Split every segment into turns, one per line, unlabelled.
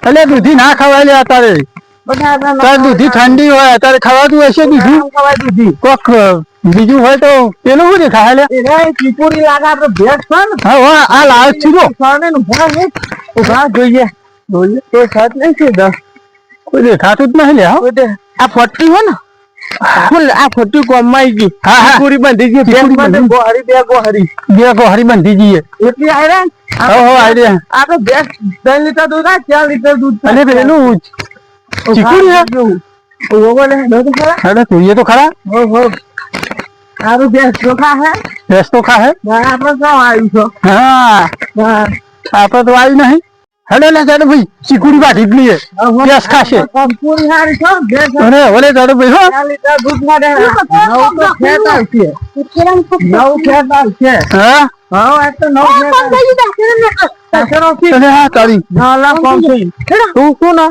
અલે દૂધી ના ખવાય લે અત્યારે દૂધી ઠંડી હોય અત્યારે ખવાતું હશે દૂધી કોક બીજું હોય તો પેલું શું દેખાય લે ચીપુરી લાગે આપડે ભેટ છે ને હા આ લાવ છીરો જોઈએ તો સાત નહીં છે કોઈ દેખાતું જ નહીં લે આ ફટ્ટી હોય ને આ ફટ્ટી કોમમાં ગઈ ચીપુરી બંધી ગઈ બે ગોહરી બંધી ગઈ એટલી આયરા આપડે બે 3 લીટર દૂધ 4 લીટર દૂધ અને પેલું तो खरा भैंस तो खा है हाँ आप तो आई नहीं हेलो ले जाओ भाई चिकुड़ी बात इतनी है भैंस खा से अरे बोले जाओ भाई हो दूध ना दे नौ खेत हाँ हाँ तो नौ हाँ तारी ना ला कौन सी तू सुना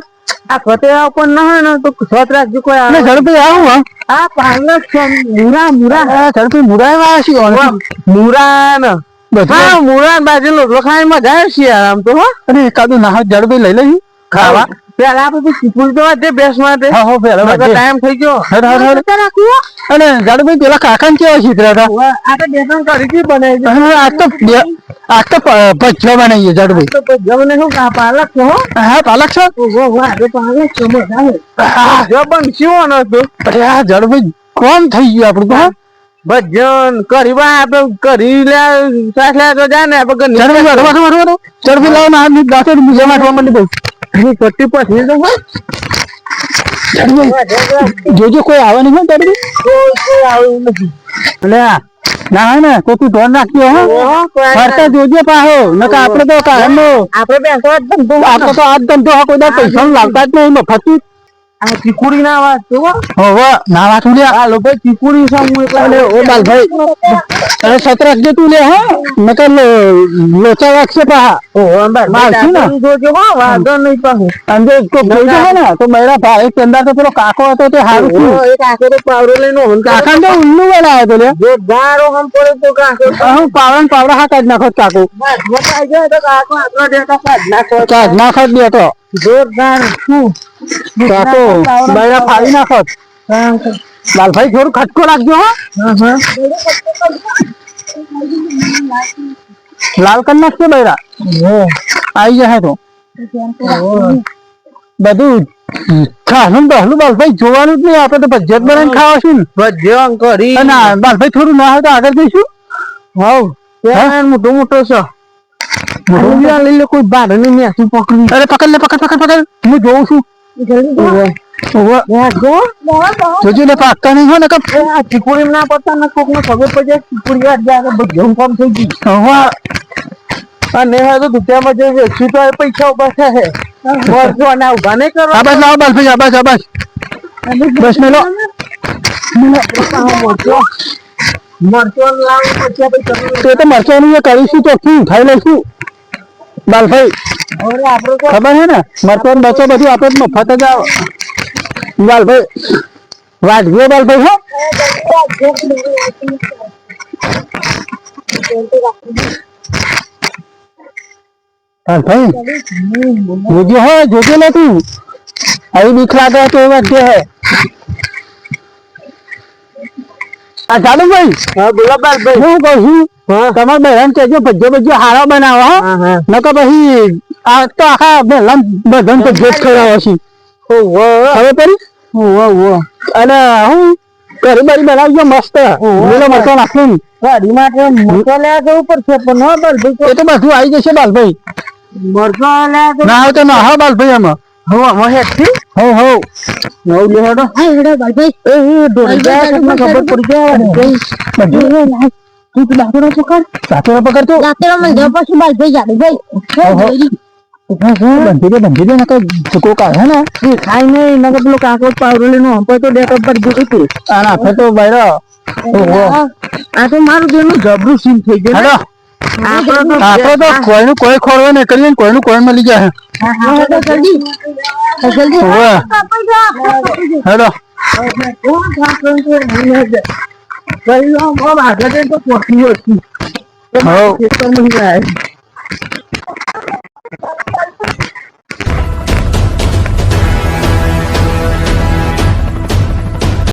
આ ફતેવા પણ ના હોય ને તો સત રાખજો કોઈ આવે ઝડપી આવું આ પાલક છે મુરા ઝડપી મુરા આવ્યા છે મુરા ને બધા મુરા બાજુ લોકો ખાઈ મજા આવે છે આરામ તો હો અરે એકાદું ના ઝડપી લઈ લઈ ખાવા પેલા આપણે ચીપુર તો વાજે બેસ માટે હા હો પેલા ટાઈમ થઈ ગયો અને ઝડપી પેલા કાકા ને કેવા શીખરા હતા આ તો બેસન કરી કી બનાવી આ તો ભજ્જો બનાવીએ ઝડપી તો ભજ્જો બને શું પાલક છે હો હા પાલક છે પાલક છે જો બનશું ન તો અરે આ ઝડપી કોમ થઈ ગયું આપણું તો ભજન કરીવા આપણે કરી લે સાસ લે તો જાય ને આપણે ઝડપી લાવો ના દાંતો બીજા માટવા માંડી દઉં કટ્ટી પછી તો જોજો કોઈ આવે નહીં ઝડપી કોઈ આવે નથી એટલે ના ને તો તું ધોન રાખ્યો હો ફરતા જોજે પાહો નકા આપણે તો કાયમનો આપણે બેસો આપણે તો આજ ધંધો કોઈ દા પૈસા લાવતા જ નહીં મફતી આ ચીકુડી ના વાત તો હોવે ના વાત લે આ લોકો ચીકુડી સામુ એટલે ઓ બાલભાઈ અરે 17 જે તું લે હો નકા લોચા રાખશે પાહા ઓ બાલભાઈ ના જોજો હો વાંધો નહીં પાહો અંદે તો જોજો હો ને તો મેરા ભાઈ કેંદર તો પેલો કાકો હતો તે હારું તું એ કાકો તો પાવડો લઈને હોન કાકા તો ઉલ્લુ બનાવ્યો તો લે જો ગારો હમ પડે તો કાકો હું પાવડા હા કાઢ નાખો કાકો બસ આઈ જાય તો કાકો આટલો દેતા કાઢ નાખો દે તો જોરદાર શું કાકો બૈરા ફાડી નાખો લાલભાઈ થોડું ખટકો રાખજો હો લાલ કરી નાખજો બૈરા આવી જાય તો બધું ખાનું બહલું બાલભાઈ જોવાનું જ નહીં આપણે તો ભજ્જત બનાવીને ખાવા છું ભજ્યો કરી બાલભાઈ થોડું ના હોય તો આગળ જઈશું હાવ મોટો મોટો છે લઈ લે કોઈ બાર ને મેસી પકડી અરે પકડ લે પકડ હું જોઉં છું જોજો ને પાકતા નહીં હોય ને ચીકુડી ના પડતા ને કોક ને ખબર પડી જાય ચીકુડી વાત જાય બધું કામ થઈ ગયું અને હવે તો દુનિયામાં જે વેચી તો પૈસા ઉભા થયા છે ના ઉભા નહીં કરો આબાજ લાવો બાલભાઈ આબાજ બસ મેલો મરચો લાવો તો મરચાનું કરીશું તો શું ખાઈ લઈશું બાલભાઈ ખબર છે ને મરચો બચો બધું આપણે મફત જ આવે બાલભાઈ વાટજો બાલભાઈ હો બાલભાઈ જોજો હો જોજો ને તું આવી બીક લાગે તો એ વાત હે આ જાદુભાઈ હા બોલો બાલભાઈ હું કહું છું તમારે બહેન કેજો ભજ્જો હારો બનાવો નકર પછી આ તો આખા બેલન બધન તો જેટ કરાવો છે ખબર પડી અને હું કરી બારી બનાવજો મસ્ત લીલો મરચો નાખીને ગાડી માટે મરચો લેવા જવું પડશે પણ હા બાલભાઈ એ તો બધું આવી જશે બાલભાઈ મરચો લેવા ના આવે તો ના હા બાલભાઈ આમાં હો નવ લેડો હા હેડો બાલભાઈ એ ડોલ જાય તમને ખબર પડી જાય તું દાતરો પકડ તો દાતરો મને દે પછી બાલભાઈ જાડે ભાઈ બંધી દે નકર ચૂકો કાઢે ને એ ખાઈ નહીં નકર પેલો કાકો પાવરો લઈને હંપે તો ડેક પર ગયું તું અને આપણે તો બૈરા આ તો મારું જેનું જબરું સીન થઈ ગયું આપણે તો કોઈનું કોઈ ખોરવા નહીં કરીએ કોઈનું કોઈ મળી જાય જલ્દી હેડો કઈ આગળ તો પહોંચ્યું હતું ખેતરમાં જાય